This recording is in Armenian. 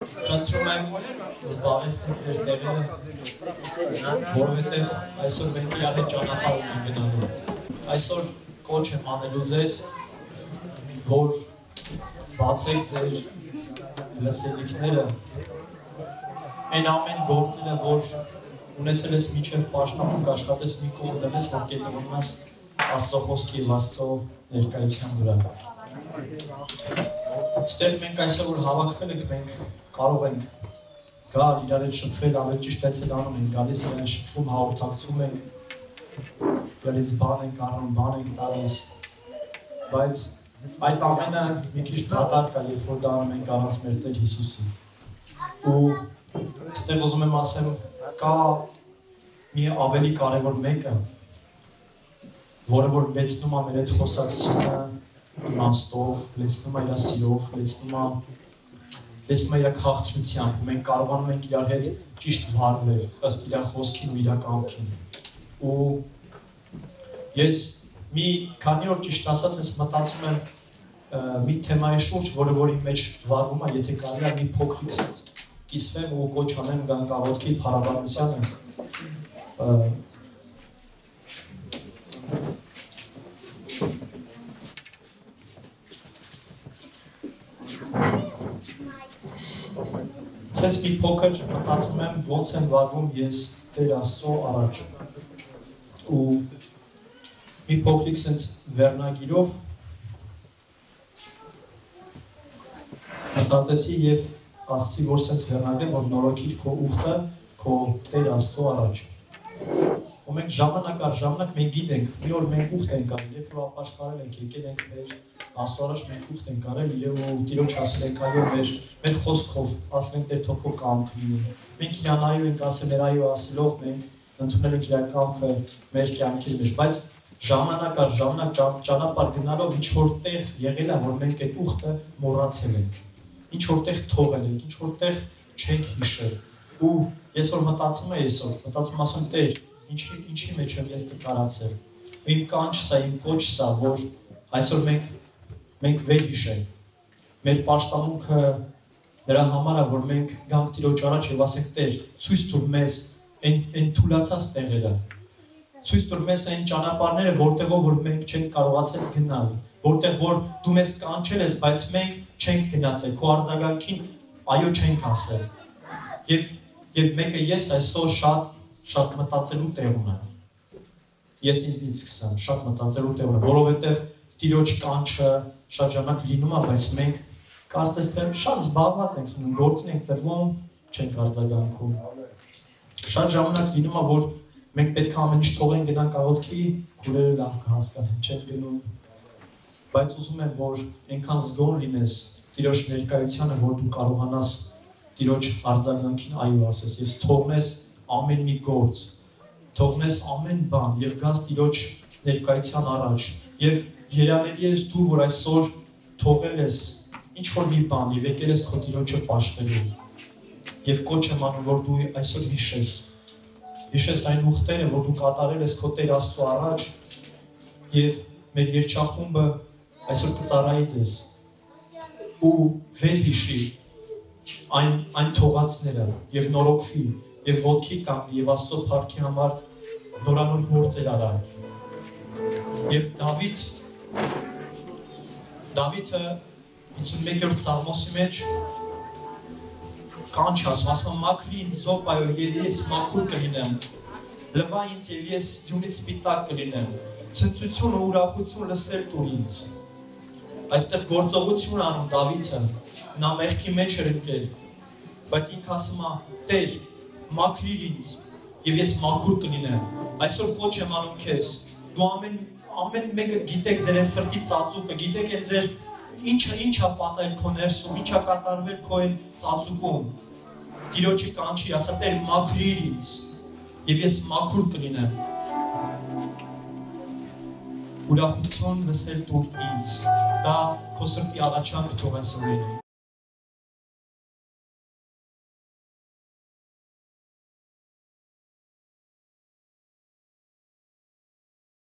Խնդրում եմ զբաղեցնել ձեր տեղերը, որովհետև այսօր մենք իրար հետ ճանապարհ ունենք գնալու։ Այսօր կոչ եմ անելու ձեզ, որ բացեք ձեր լսելիքները, այն ամեն գործերը, որ ունեցել ես միջև պաշտամունք աշխատես մի կողմ դնես, որ կետրոնում ես Աստծո խոսքի և Աստծո ներկայության վրա։ Ստեղ մենք այսօր որ հավաքվել ենք, մենք կարող ենք գալ իրար հետ շփվել, ավելի ճիշտ այցել անում ենք, գալիս իրար հետ շփվում, հաղորդակցվում ենք, իրարից բան ենք առնում, բան ենք տալիս, բայց այդ ամենը մի քիչ դատարկ է, երբ որ դա անում ենք առանց մեր Տեր Հիսուսի։ Ու այստեղ ուզում եմ ասեմ, կա մի ավելի կարևոր մեկը, որը որ լեցնում է մեր այդ խոսակցությունը իմաստով, լեցնում է իր սիրով, լեցնում է իր քաղցրությամբ, մենք կարողանում ենք իրար հետ ճիշտ վարվել, ըստ իր խոսքին ու իր կամքին։ Ու ես մի քանի օր ճիշտ ասած ես մտածում եմ մի թեմայի շուրջ, որը որ իմ մեջ վարվում է, եթե կարելի է մի փոքրիկ կիսվեմ ու կոչ անեմ գանք աղոթքի փառաբանությանը։ Սենց մի փոքր մտածում եմ ոնց եմ վարվում ես Տեր Աստծո առաջ ու մի փոքրիկ սենց վերնագիրով մտածեցի և ասացի, որ սենց վերնագրեմ, որ նորոգիր քո ուխտը քո Տեր Աստծո առաջ։ Ու մենք ժամանակ առ ժամանակ մենք գիտենք, մի օր մենք ուխտ ենք արել, երբ որ ապաշխարել ենք, եկել ենք մեր Աստծո առաջ մենք ուխտ ենք արել, իրեն ու Տիրոջ ասել ենք այո մեր խոսքով, ասել ենք Տեր թող քո կամքը լինի։ Մենք իրան այո ենք ասել, մեր այո ասելով մենք ընդունել ենք իր կամքը մեր կյանքի մեջ, բայց ժամանակ առ ժամանակ ճանապարհ գնալով ինչ որտեղ եղել է, որ մենք այդ ուխտը մոռացել ենք, ինչ որտեղ թողել ենք, ինչ որտեղ չենք հիշել։ Ու ես որ մտածում եմ այսօր, մտածում ասում Տեր, ինչի մեջ եմ ես տարածել։ Իմ կանչ սա, իմ կոչ սա, որ այսօր մենք վերհիշենք։ Մեր պաշտամունքը նրա համար է, որ մենք գանք Տիրոջ առաջ եւ ասենք Տեր, ցույց տուր մեզ այն թուլացած տեղերը։ Ցույց տուր մեզ այն ճանապարհները, որտեղով որ մենք չենք կարողացել գնալ, որտեղ որ դու մեզ կանչել ես, բայց մենք չենք գնացել, քո արձագանքին այո չենք ասել։ Եվ մեկը ես այսօր շատ մտածելու տեղ ունեմ։ Ես ինձնից սկսեմ, շատ մտածելու տեղ ունեմ, որովհետև Տիրոջ կանչը շատ ժամանակ լինում է, բայց մենք կարծես թե շատ զբաղված ենք լինում, գործին ենք տրվում, չենք արձագանքում։ Շատ ժամանակ լինում է, որ մենք պետք է ամեն ինչ թողենք գնանք աղոթքի, քուրերը լավ կհասկանան, չեն գնում։ Բայց ուզում եմ, որ այնքան զգոն լինես Տիրոջ ներկայությանը, որ դու կարողանաս Տիրոջ արձագանքին այո ասես եւ թողնես ամեն մի գործ, թողնես ամեն բան եւ գաս Տիրոջ ներկայության առաջ եւ երանելի ես դու, որ այսօր թողել ես ինչ որ մի բան եւ եկել ես քո Տիրոջը պաշտելու։ Եվ կոչ եմ անում, որ դու այսօր հիշես այն ուխտերը, որ դու կատարել ես քո Տեր Աստծո առաջ եւ մեր երգչախումբը այսօր կծառայի ձեզ ու վերհիշի այն թողածները եւ նորոգվի եւ ոտքի կանգնի եւ Աստծո փառքի համար նորանոր գործեր արա։ Եվ Դավիթը 51-րդ Սաղմոսի մեջ կանչ ասում մաքրի ինձ զոհայով եւ ես մաքուր կլինեմ, լվա ինձ եւ ես ձյունից սպիտակ կլինեմ, ցնծություն ու ուրախություն լսել տուր ինձ։ Այստեղ գործողություն անում Դավիթը, նա մեղքի մեջ էր ընկել, բայց ինքը ասում է Տեր, մաքրիր ինձ եւ ես մաքուր կլինեմ։ Այսօր կոչ եմ անում քեզ, դու ամեն մեկը գիտեք ձեր այն սրտի ծածուկը, գիտեք այն ձեր ինչա պատահել քո ներսում, ինչա կատարվել քո այն ծածուկում։ Տիրոջի կանչի, ասա Տեր մաքրիր ինձ եւ ես մաքուր կլինեմ։ Ուրախություն լսել տուր ինձ, դա քո սրտի աղաչանքը թող այսօր լինի։